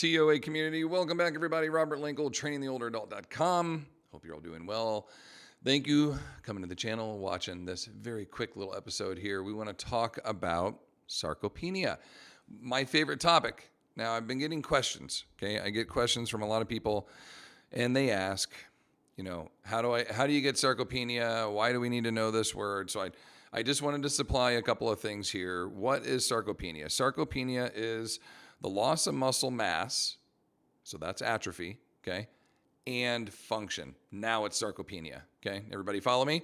TOA community. Welcome back, everybody. Robert Linkul, trainingtheolderadult.com. Hope you're all doing well. Thank you coming to the channel, watching this very quick little episode here. We want to talk about sarcopenia, my favorite topic. Now, I've been getting questions, okay? I get questions from a lot of people, and they ask, how do you get sarcopenia? Why do we need to know this word? So I just wanted to supply a couple of things here. What is sarcopenia? Sarcopenia is the loss of muscle mass, so that's atrophy, okay, and function. Now it's sarcopenia, okay? Everybody follow me?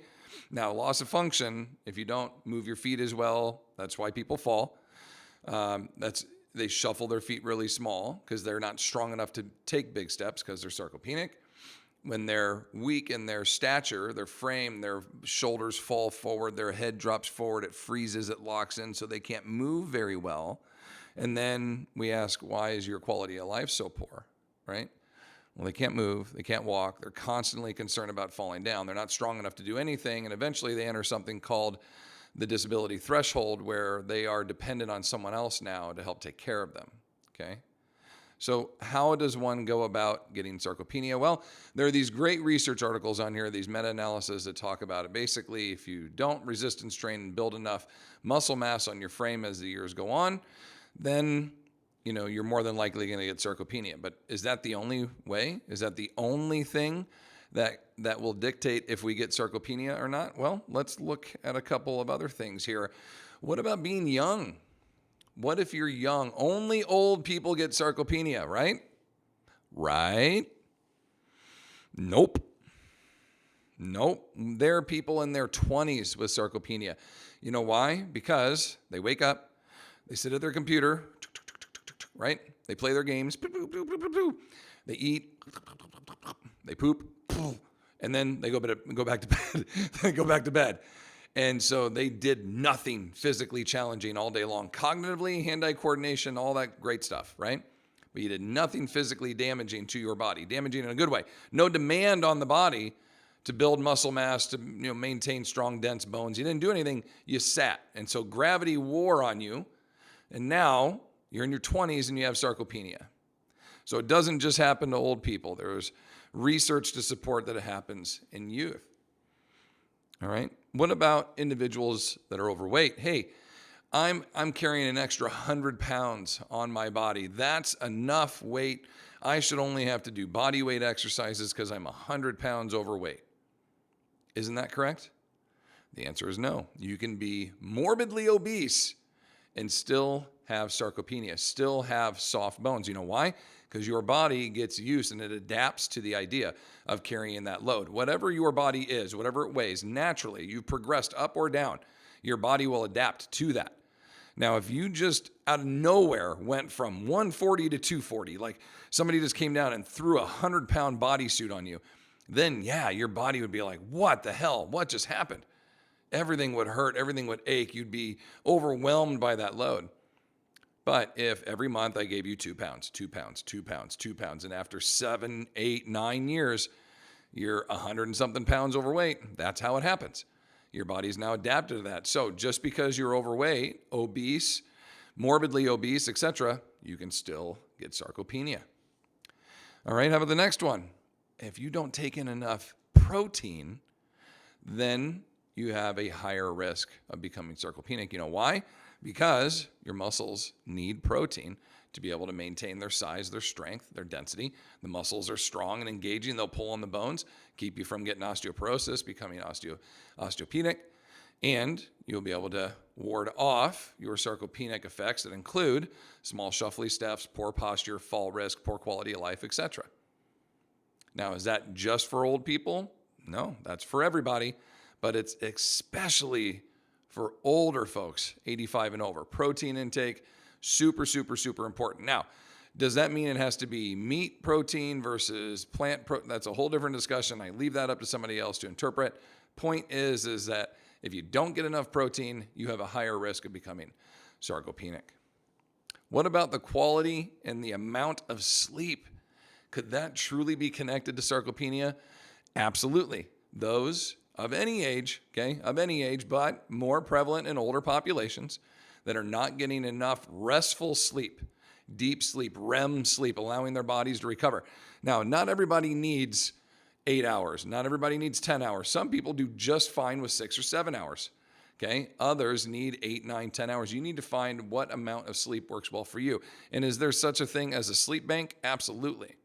Now, loss of function, if you don't move your feet as well, that's why people fall. They shuffle their feet really small because they're not strong enough to take big steps because they're sarcopenic. When they're weak in their stature, their frame, their shoulders fall forward, their head drops forward, it freezes, it locks in, so they can't move very well. And then we ask, why is your quality of life so poor, right? Well, they can't move, they can't walk, they're constantly concerned about falling down. They're not strong enough to do anything, and eventually they enter something called the disability threshold, where they are dependent on someone else now to help take care of them, okay? So how does one go about getting sarcopenia? Well, there are these great research articles on here, these meta-analyses that talk about it. Basically, if you don't resistance train and build enough muscle mass on your frame as the years go on, then you're more than likely going to get sarcopenia. But is that the only way? Is that the only thing that will dictate if we get sarcopenia or not? Well, let's look at a couple of other things here. What about being young? What if you're young? Only old people get sarcopenia, right? Right? Nope. There are people in their 20s with sarcopenia. You know why? Because they wake up, they sit at their computer, right? They play their games, they eat, they poop, and then they go back to bed. They go back to bed. And so they did nothing physically challenging all day long. Cognitively, hand-eye coordination, all that great stuff, right? But you did nothing physically damaging to your body, damaging in a good way. No demand on the body to build muscle mass, to maintain strong, dense bones. You didn't do anything. You sat. And so gravity wore on you. And now you're in your 20s and you have sarcopenia. So it doesn't just happen to old people. There's research to support that it happens in youth. All right. What about individuals that are overweight? Hey, I'm carrying an extra 100 pounds on my body. That's enough weight. I should only have to do body weight exercises because I'm 100 pounds overweight. Isn't that correct? The answer is no. You can be morbidly obese and still have sarcopenia, still have soft bones. You know why? Because your body gets used and it adapts to the idea of carrying that load. Whatever your body is, whatever it weighs, naturally, you've progressed up or down, your body will adapt to that. Now, if you just out of nowhere went from 140 to 240, like somebody just came down and threw a 100-pound bodysuit on you, then yeah, your body would be like, what the hell? What just happened? Everything would hurt, everything would ache. You'd be overwhelmed by that load. But if every month I gave you 2 pounds, 2 pounds, 2 pounds, 2 pounds, and after 7, 8, 9 years, you're 100 and something pounds overweight, that's how it happens. Your body's now adapted to that. So just because you're overweight, obese, morbidly obese, etc., you can still get sarcopenia. All right, how about the next one? If you don't take in enough protein, then you have a higher risk of becoming sarcopenic. You know why? Because your muscles need protein to be able to maintain their size, their strength, their density. The muscles are strong and engaging. They'll pull on the bones, keep you from getting osteoporosis, becoming osteopenic, and you'll be able to ward off your sarcopenic effects that include small shuffly steps, poor posture, fall risk, poor quality of life, etc. Now, is that just for old people? No, that's for everybody, but it's especially for older folks, 85 and over. Protein intake, super, super, super important. Now, does that mean it has to be meat protein versus plant protein? That's a whole different discussion. I leave that up to somebody else to interpret. Point is that if you don't get enough protein, you have a higher risk of becoming sarcopenic. What about the quality and the amount of sleep? Could that truly be connected to sarcopenia? Absolutely. Those of any age, but more prevalent in older populations that are not getting enough restful sleep. deep sleep, REM sleep, allowing their bodies to recover. Now, not everybody needs 8 hours. Not everybody needs 10 hours. Some people do just fine with 6 or 7 hours. Okay. Others need 8, 9, 10 hours. You need to find what amount of sleep works well for you. And is there such a thing as a sleep bank? Absolutely.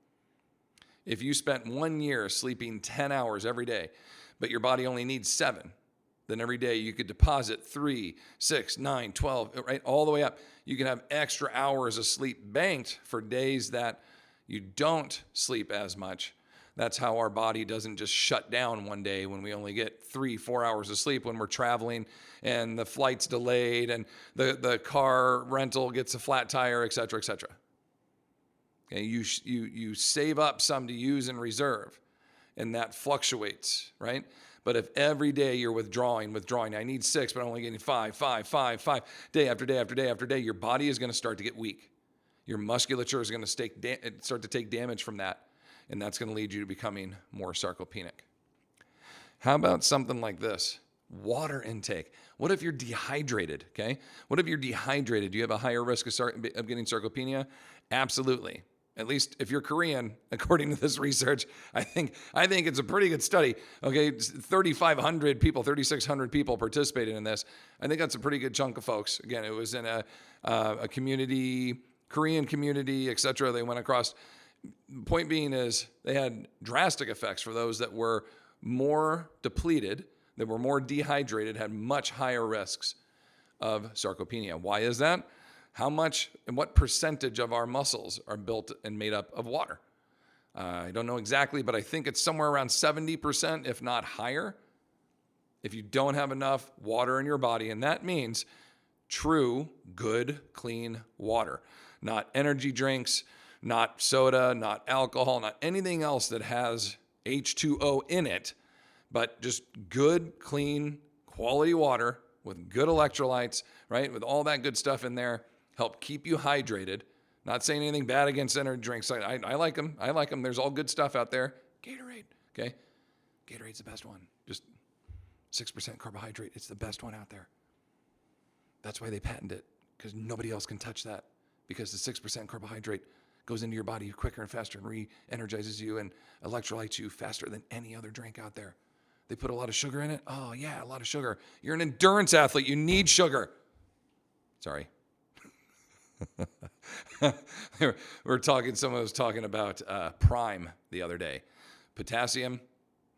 If you spent 1 year sleeping 10 hours every day, but your body only needs 7, then every day you could deposit 3, 6, 9, 12, right? All the way up. You can have extra hours of sleep banked for days that you don't sleep as much. That's how our body doesn't just shut down one day when we only get 3, 4 hours of sleep when we're traveling and the flight's delayed and the car rental gets a flat tire, et cetera, et cetera. Okay, you save up some to use in reserve, and that fluctuates, right? But if every day you're withdrawing, I need 6, but I'm only getting 5, day after day after day after day, your body is going to start to get weak. Your musculature is going to start to take damage from that. And that's going to lead you to becoming more sarcopenic. How about something like this? Water intake. What if you're dehydrated? Okay. What if you're dehydrated? Do you have a higher risk of getting sarcopenia? Absolutely. At least if you're Korean, according to this research, I think it's a pretty good study. Okay, 3,500 people, 3,600 people participated in this. I think that's a pretty good chunk of folks. Again, it was in a community, Korean community, et cetera. They went across. Point being is they had drastic effects for those that were more depleted, that were more dehydrated, had much higher risks of sarcopenia. Why is that? How much and what percentage of our muscles are built and made up of water? I don't know exactly, but I think it's somewhere around 70%, if not higher, if you don't have enough water in your body. And that means true, good, clean water, not energy drinks, not soda, not alcohol, not anything else that has H2O in it, but just good, clean, quality water with good electrolytes, right? With all that good stuff in there, help keep you hydrated. Not saying anything bad against energy drinks. I like them. I like them. There's all good stuff out there. Gatorade, okay? Gatorade's the best one. Just 6% carbohydrate. It's the best one out there. That's why they patented it, because nobody else can touch that, because the 6% carbohydrate goes into your body quicker and faster and re-energizes you and electrolytes you faster than any other drink out there. They put a lot of sugar in it. Oh, yeah, a lot of sugar. You're an endurance athlete. You need sugar. Sorry. Someone was talking about Prime the other day. Potassium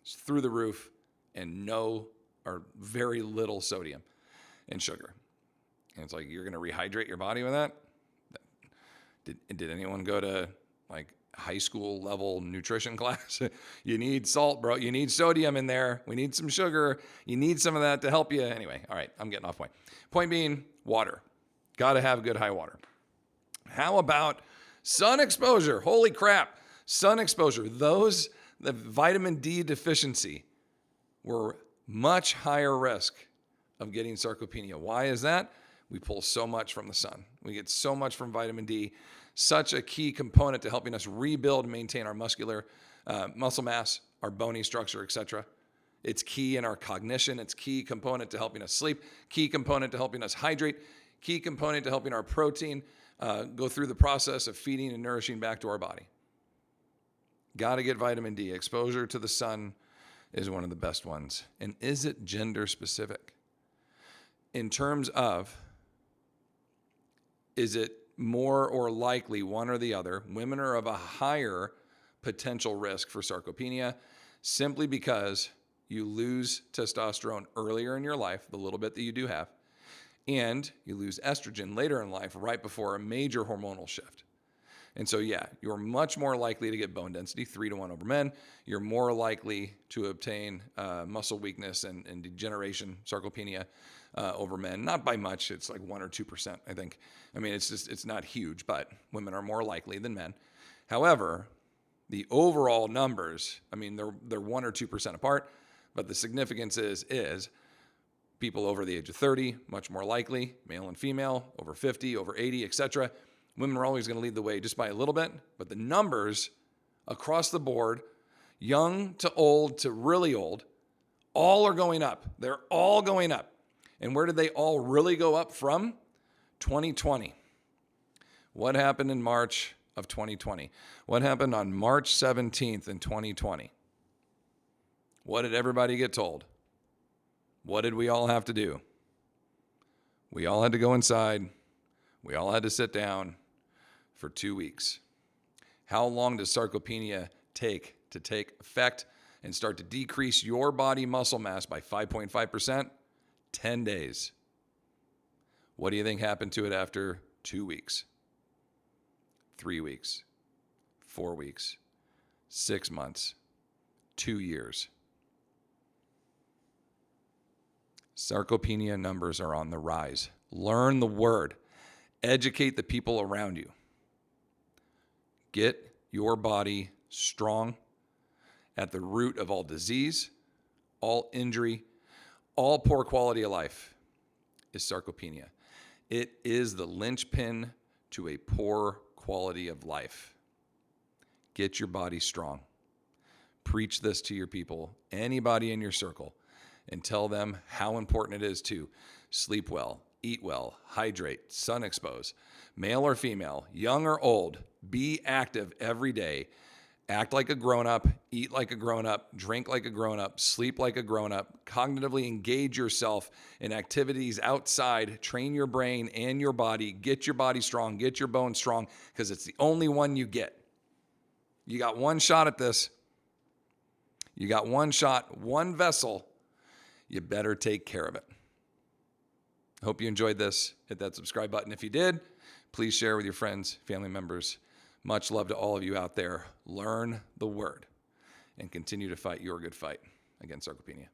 is through the roof and no or very little sodium and sugar. And it's like, you're going to rehydrate your body with that? Did anyone go to like high school level nutrition class? You need salt, bro. You need sodium in there. We need some sugar. You need some of that to help you. Anyway, all right, I'm getting off point. Point being, water. Got to have good high water. How about sun exposure? Holy crap. Sun exposure. Those, the vitamin D deficiency were much higher risk of getting sarcopenia. Why is that? We pull so much from the sun. We get so much from vitamin D, such a key component to helping us rebuild and maintain our muscle mass, our bony structure, etc. It's key in our cognition. It's key component to helping us sleep, key component to helping us hydrate, key component to helping our protein go through the process of feeding and nourishing back to our body. Got to get vitamin D. Exposure to the sun is one of the best ones. And is it gender specific? In terms of, is it more or likely one or the other? Women are of a higher potential risk for sarcopenia simply because you lose testosterone earlier in your life, the little bit that you do have, and you lose estrogen later in life right before a major hormonal shift. And so, yeah, you're much more likely to get bone density, 3-1 over men. You're more likely to obtain muscle weakness and degeneration, sarcopenia, over men. Not by much. It's like 1 or 2%, I think. I mean, it's not huge, but women are more likely than men. However, the overall numbers, I mean, they're 1 or 2% apart, but the significance is people over the age of 30, much more likely, male and female, over 50, over 80, etc. Women are always going to lead the way just by a little bit, but the numbers across the board, young to old to really old, all are going up. They're all going up. And where did they all really go up from? 2020. What happened in March of 2020? What happened on March 17th in 2020? What did everybody get told? What did we all have to do? We all had to go inside. We all had to sit down for 2 weeks. How long does sarcopenia take to take effect and start to decrease your body muscle mass by 5.5%? 10 days. What do you think happened to it after 2 weeks? 3 weeks, 4 weeks, 6 months, 2 years. Sarcopenia numbers are on the rise. Learn the word. Educate the people around you. Get your body strong. At the root of all disease, all injury, all poor quality of life is sarcopenia. It is the linchpin to a poor quality of life. Get your body strong. Preach this to your people, anybody in your circle, and tell them how important it is to sleep well, eat well, hydrate, sun expose, male or female, young or old, be active every day, act like a grown-up, eat like a grown-up, drink like a grown-up, sleep like a grown-up, cognitively engage yourself in activities outside, train your brain and your body, get your body strong, get your bones strong, because it's the only one you get. You got one shot at this. You got one shot, one vessel. You better take care of it. I hope you enjoyed this. Hit that subscribe button if you did. Please share with your friends, family members. Much love to all of you out there. Learn the word and continue to fight your good fight against sarcopenia.